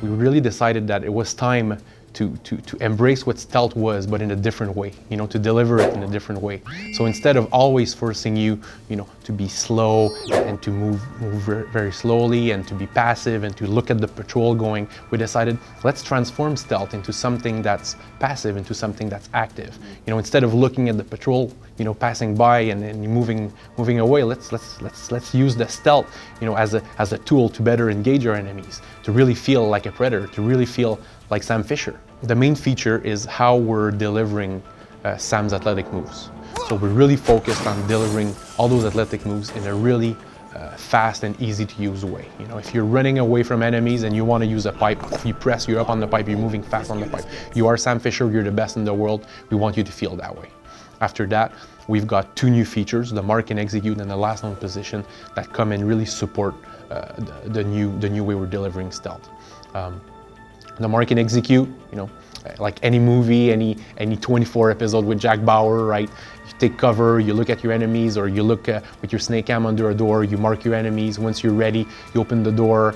We really decided that it was time to embrace what stealth was, but in a different way, to deliver it in a different way. So instead of always forcing you, to be slow and to move very slowly and to be passive and to look at the patrol going, we decided, let's transform stealth into something that's passive, into something that's active. Instead of looking at the patrol, passing by and moving away, let's use the stealth, as a tool to better engage our enemies, to really feel like a predator, to really feel like Sam Fisher. The main feature is how we're delivering Sam's athletic moves. So we're really focused on delivering all those athletic moves in a really fast and easy to use way. If you're running away from enemies and you want to use a pipe, if you press, you're up on the pipe, you're moving fast on the pipe. You are Sam Fisher, you're the best in the world. We want you to feel that way. After that, we've got 2 new features, the mark and execute and the last known position, that come and really support the new way we're delivering stealth. The mark and execute, like any movie, any 24 episode with Jack Bauer, right? You take cover, you look at your enemies, or you look with your snake cam under a door, you mark your enemies. Once you're ready, you open the door,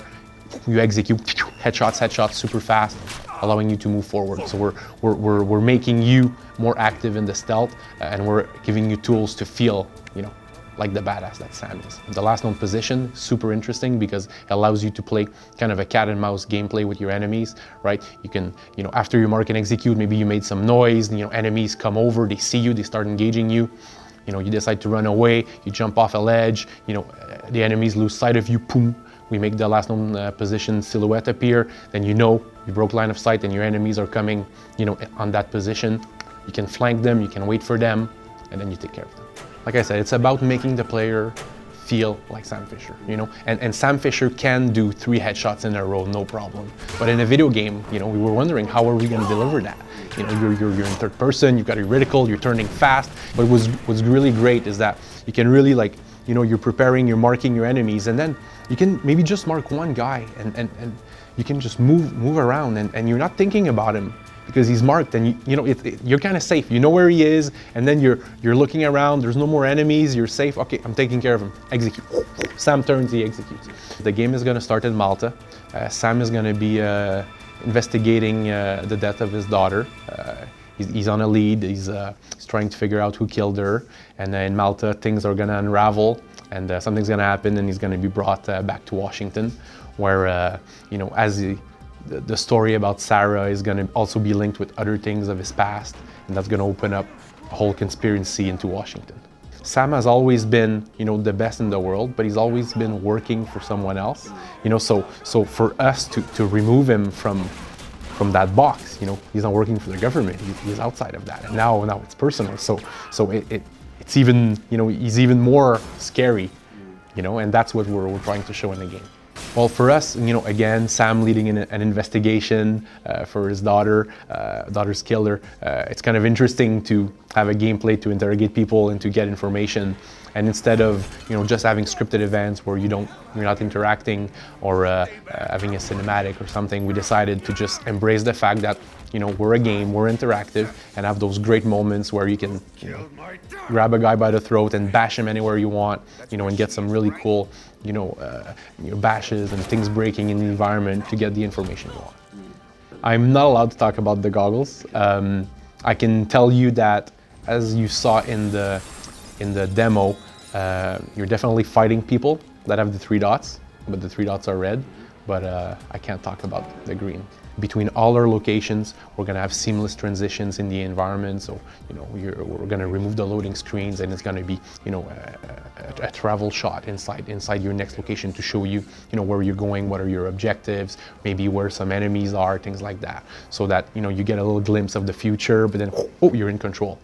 you execute, headshots super fast, allowing you to move forward. So we're making you more active in the stealth, and we're giving you tools to feel, like the badass that Sam is. The last known position, super interesting because it allows you to play kind of a cat and mouse gameplay with your enemies, right? You can, after you mark and execute, maybe you made some noise, enemies come over, they see you, they start engaging you. You decide to run away, you jump off a ledge, the enemies lose sight of you, boom. We make the last known position silhouette appear, then you broke line of sight and your enemies are coming, on that position. You can flank them, you can wait for them, and then you take care of them. Like I said, it's about making the player feel like Sam Fisher, and Sam Fisher can do 3 headshots in a row, no problem. But in a video game, we were wondering, how are we going to deliver that? You're in third person, you've got your reticle, you're turning fast. But what's really great is that you can really you're preparing, you're marking your enemies, and then you can maybe just mark one guy and you can just move around and you're not thinking about him, because he's marked, and you're kind of safe. You know where he is, and then you're looking around. There's no more enemies. You're safe. Okay, I'm taking care of him. Execute. Sam turns, he executes. The game is going to start in Malta. Sam is going to be investigating the death of his daughter. He's on a lead. He's trying to figure out who killed her. And in Malta, things are going to unravel, and something's going to happen, and he's going to be brought back to Washington, where as the story about Sarah is going to also be linked with other things of his past, and that's going to open up a whole conspiracy into Washington. Sam has always been, the best in the world, but he's always been working for someone else. So for us to remove him from that box, he's not working for the government. He's outside of that, and now it's personal. So it's even, he's even more scary, and that's what we're trying to show in the game. Well, for us, again, Sam leading an investigation for his daughter's killer. It's kind of interesting to have a gameplay to interrogate people and to get information. And instead of just having scripted events where you're not interacting or having a cinematic or something, we decided to just embrace the fact that we're a game, we're interactive, and have those great moments where you can grab a guy by the throat and bash him anywhere you want, and get some really cool bashes and things breaking in the environment to get the information you want. I'm not allowed to talk about the goggles. I can tell you that, as you saw in the demo, you're definitely fighting people that have the 3 dots, but the 3 dots are red, but I can't talk about the green. Between all our locations, we're going to have seamless transitions in the environment. So, we're going to remove the loading screens, and it's going to be, a travel shot inside your next location to show you, where you're going, what are your objectives, maybe where some enemies are, things like that. So that, you get a little glimpse of the future, but then, you're in control.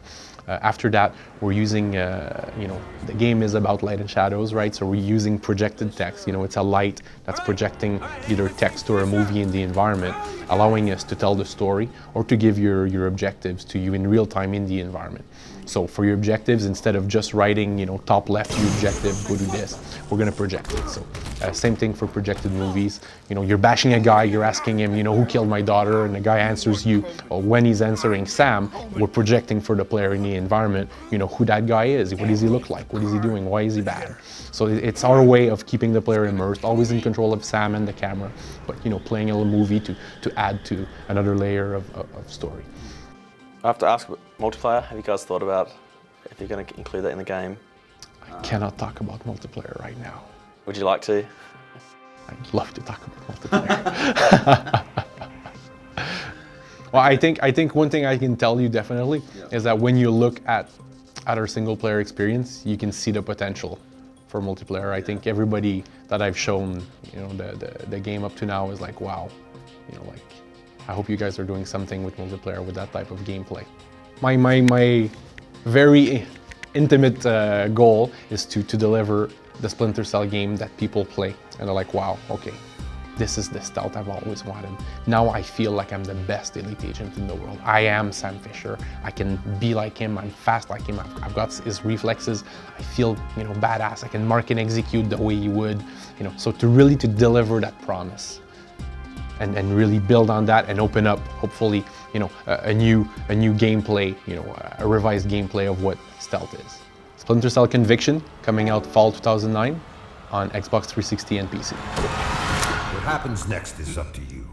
After that, we're using, the game is about light and shadows, right? So we're using projected text. It's a light that's projecting either text or a movie in the environment, allowing us to tell the story or to give your objectives to you in real time in the environment. So for your objectives, instead of just writing, you know, top left, your objective, go do this, we're gonna project it. So same thing for projected movies. You know, you're bashing a guy, you're asking him, you know, who killed my daughter, and the guy answers you. Well, when he's answering Sam, we're projecting for the player in the environment, you know, who that guy is, what does he look like, what is he doing, why is he bad. So it's our way of keeping the player immersed, always in control of Sam and the camera, but, you know, playing a little movie to add to another layer of story. I have to ask, multiplayer, have you guys thought about if you're going to include that in the game? I cannot talk about multiplayer right now. Would you like to? I'd love to talk about multiplayer. Well, I think one thing I can tell you definitely is that when you look at our single player experience, you can see the potential for multiplayer. I think everybody that I've shown, you know, the game up to now is like, wow, you know, like, I hope you guys are doing something with multiplayer with that type of gameplay. My very intimate goal is to deliver the Splinter Cell game that people play and they're like, wow, okay, this is the stealth I've always wanted. Now I feel like I'm the best elite agent in the world. I am Sam Fisher. I can be like him. I'm fast like him. I've got his reflexes. I feel, you know, badass. I can mark and execute the way he would, you know. So to deliver that promise and really build on that and open up, hopefully, you know, a new gameplay, you know, a revised gameplay of what stealth is. Splinter Cell Conviction coming out fall 2009 on Xbox 360 and PC. What happens next is up to you.